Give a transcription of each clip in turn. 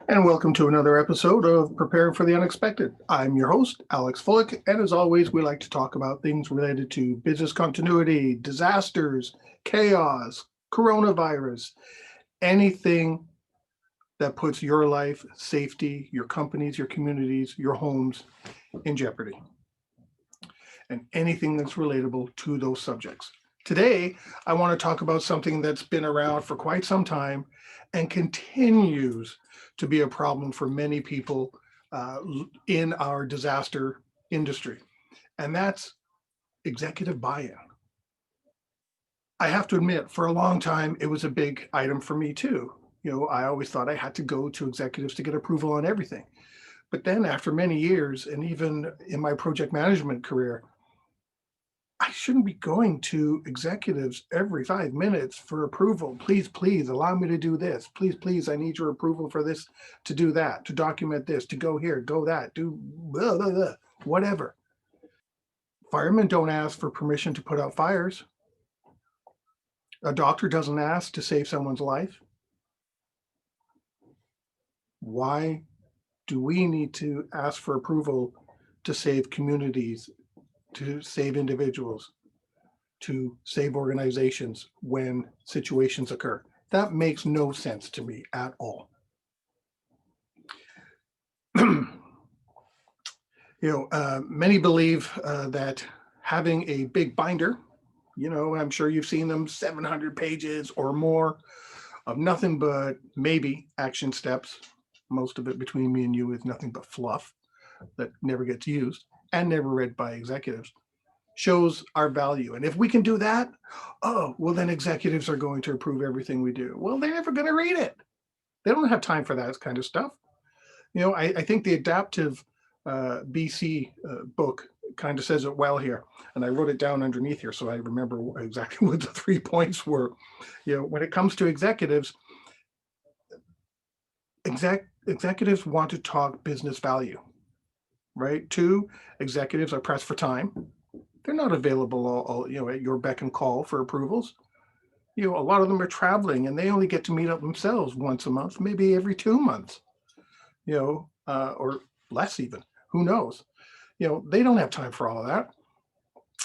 And welcome to another episode of Preparing for the Unexpected. I'm your host, Alex Fullick, and as always, we like to talk about things related to business continuity, disasters, chaos, coronavirus, anything that puts your life, safety, your companies, your communities, your homes in jeopardy, and anything that's relatable to those subjects. Today, I want to talk about something that's been around for quite some time and continues to be a problem for many people uh, in our disaster industry, and that's executive buy in. I have to admit, for a long time, it was a big item for me too. I always thought I had to go to executives to get approval on everything. But then, after many years, and even in my project management career, I shouldn't be going to executives every 5 minutes for approval. Please, please allow me to do this. Please, please, I need your approval for this, to do that, to document this, to go here, go that, do blah, blah, blah, whatever. Firemen don't ask for permission to put out fires. A doctor doesn't ask to save someone's life. Why do we need to ask for approval to save communities, to save individuals, to save organizations when situations occur? That makes no sense to me at all. Many believe that having a big binder, I'm sure you've seen them, 700 pages or more of nothing but maybe action steps. Most of it, between me and you, is nothing but fluff that never gets used and never read by executives, shows our value. And if we can do that, oh, well, then executives are going to approve everything we do. Well, they're never going to read it. They don't have time for that kind of stuff. I think the adaptive BC book kind of says it well here. And I wrote it down underneath here so I remember exactly what the 3 points were. When it comes to executives, executives want to talk business value, right? Two, executives are pressed for time. They're not available all at your beck and call for approvals. A lot of them are traveling and they only get to meet up themselves once a month, maybe every 2 months, or less even. Who knows? They don't have time for all of that.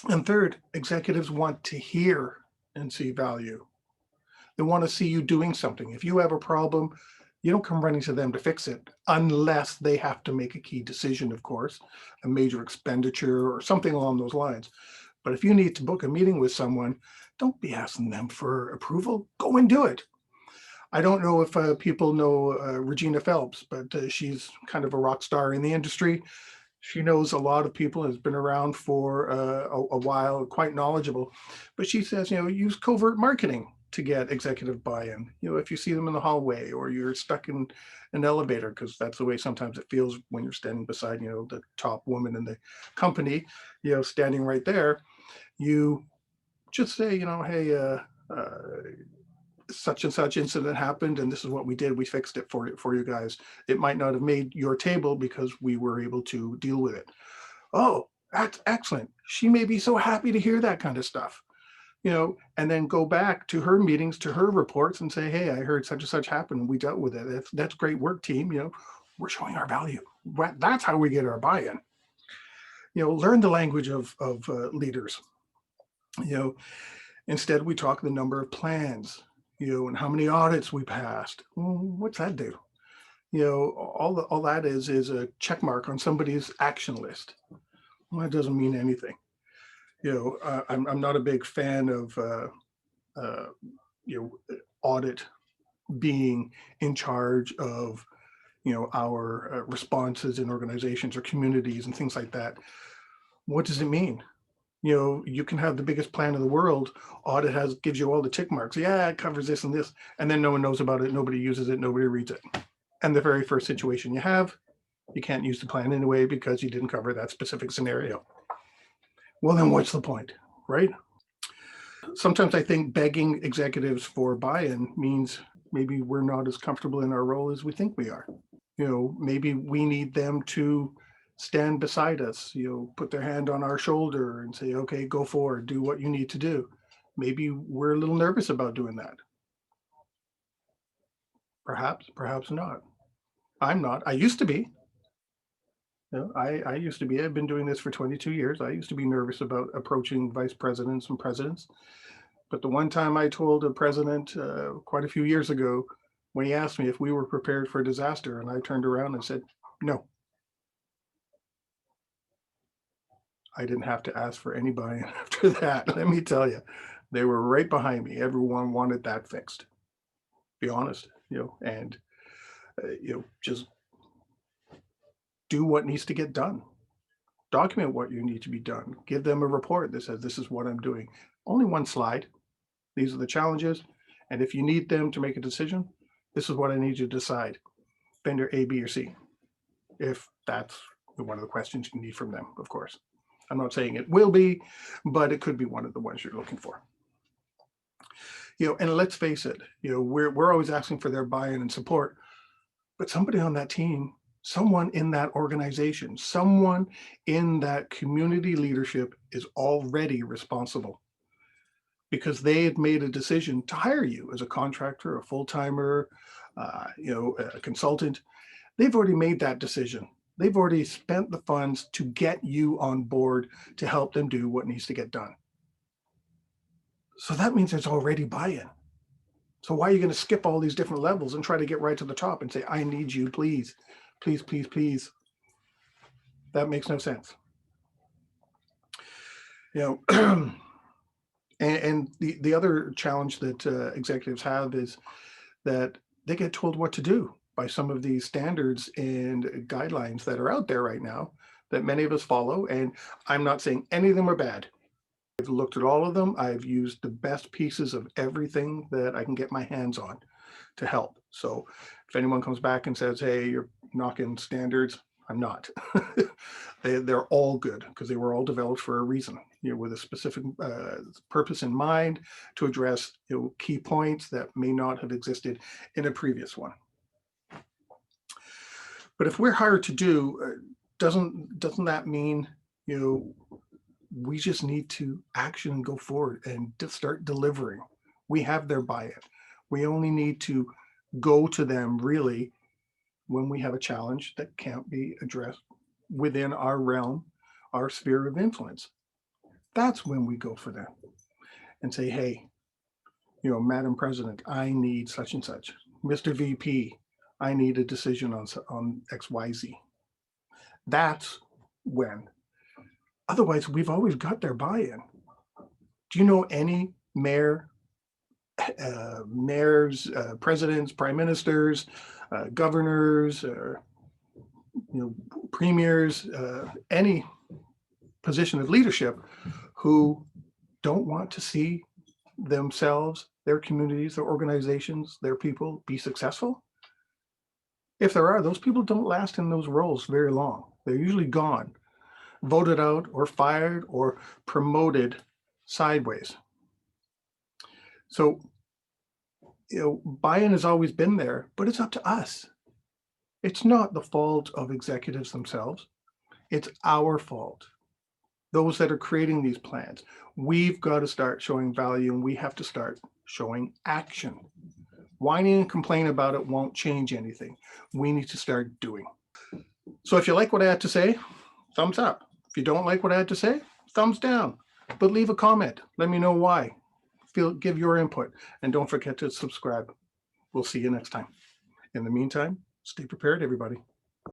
And third, executives want to hear and see value. They want to see you doing something. If you have a problem, you don't come running to them to fix it unless they have to make a key decision, of course, a major expenditure or something along those lines. But if you need to book a meeting with someone, don't be asking them for approval. Go and do it. I don't know if people know Regina Phelps, but she's kind of a rock star in the industry. She knows a lot of people, has been around for a while, quite knowledgeable. But she says, use covert marketing to get executive buy-in. If you see them in the hallway or you're stuck in an elevator, because that's the way sometimes it feels when you're standing beside, the top woman in the company, standing right there, you just say, hey, such and such incident happened and this is what we did, we fixed it for you guys. It might not have made your table because we were able to deal with it. Oh, that's excellent. She may be so happy to hear that kind of stuff, and then go back to her meetings, to her reports, and say, hey, I heard such and such happen, we dealt with it. That's great work, team. We're showing our value. That's how we get our buy-in. Learn the language of leaders. you know Instead, we talk the number of plans, and how many audits we passed. Well, what's that do? All that is a check mark on somebody's action list. Well, that doesn't mean anything. I'm not a big fan of uh, audit being in charge of our responses in organizations or communities and things like that. What does it mean? You can have the biggest plan in the world. Audit gives you all the tick marks. Yeah, it covers this and this, and then no one knows about it. Nobody uses it. Nobody reads it. And the very first situation you have, you can't use the plan anyway because you didn't cover that specific scenario. Well, then what's the point, right? Sometimes I think begging executives for buy-in means maybe we're not as comfortable in our role as we think we are. Maybe we need them to stand beside us, put their hand on our shoulder and say, okay, go forward, do what you need to do. Maybe we're a little nervous about doing that. Perhaps not. I'm not. I used to be. I used to be. I've been doing this for 22 years. I used to be nervous about approaching vice presidents and presidents. But the one time I told a president quite a few years ago, when he asked me if we were prepared for a disaster, and I turned around and said, no, I didn't have to ask for any buy-in after that. Let me tell you, they were right behind me. Everyone wanted that fixed. Be honest, and just do what needs to get done. Document what you need to be done. Give them a report that says this is what I'm doing. Only one slide. These are the challenges, and if you need them to make a decision, this is what I need you to decide. Vendor A, B, or C. If that's one of the questions you need from them, of course. I'm not saying it will be, but it could be one of the ones you're looking for. And let's face it, we're always asking for their buy-in and support, but somebody on that team, someone in that organization, someone in that community leadership is already responsible because they had made a decision to hire you as a contractor, a full-timer, a consultant. They've already made that decision. They've already spent the funds to get you on board to help them do what needs to get done. So that means there's already buy-in. So why are you going to skip all these different levels and try to get right to the top and say, I need you, please, please, please, please? That makes no sense. And the other challenge that executives have is that they get told what to do by some of these standards and guidelines that are out there right now that many of us follow. And I'm not saying any of them are bad. I've looked at all of them. I've used the best pieces of everything that I can get my hands on to help. So if anyone comes back and says, hey, you're knocking standards, I'm not. They're all good because they were all developed for a reason, with a specific purpose in mind to address key points that may not have existed in a previous one. But if we're hired to do, doesn't that mean we just need to action and go forward and start delivering? We have their buy-in. We only need to go to them really when we have a challenge that can't be addressed within our realm, our sphere of influence. That's when we go for them and say, hey, Madam President, I need such and such. Mr. VP, I need a decision on XYZ. That's when. Otherwise, we've always got their buy-in. Do you know any mayors, presidents, prime ministers, governors, premiers, any position of leadership who don't want to see themselves, their communities, their organizations, their people be successful? If there are, those people don't last in those roles very long. They're usually gone, voted out or fired or promoted sideways. So, buy-in has always been there, but it's up to us. It's not the fault of executives themselves. It's our fault. Those that are creating these plans, we've got to start showing value, and we have to start showing action. Whining and complaining about it won't change anything. We need to start doing. So if you like what I had to say, thumbs up. If you don't like what I had to say, thumbs down. But leave a comment. Let me know why. Give your input, and don't forget to subscribe. We'll see you next time. In the meantime, stay prepared, everybody.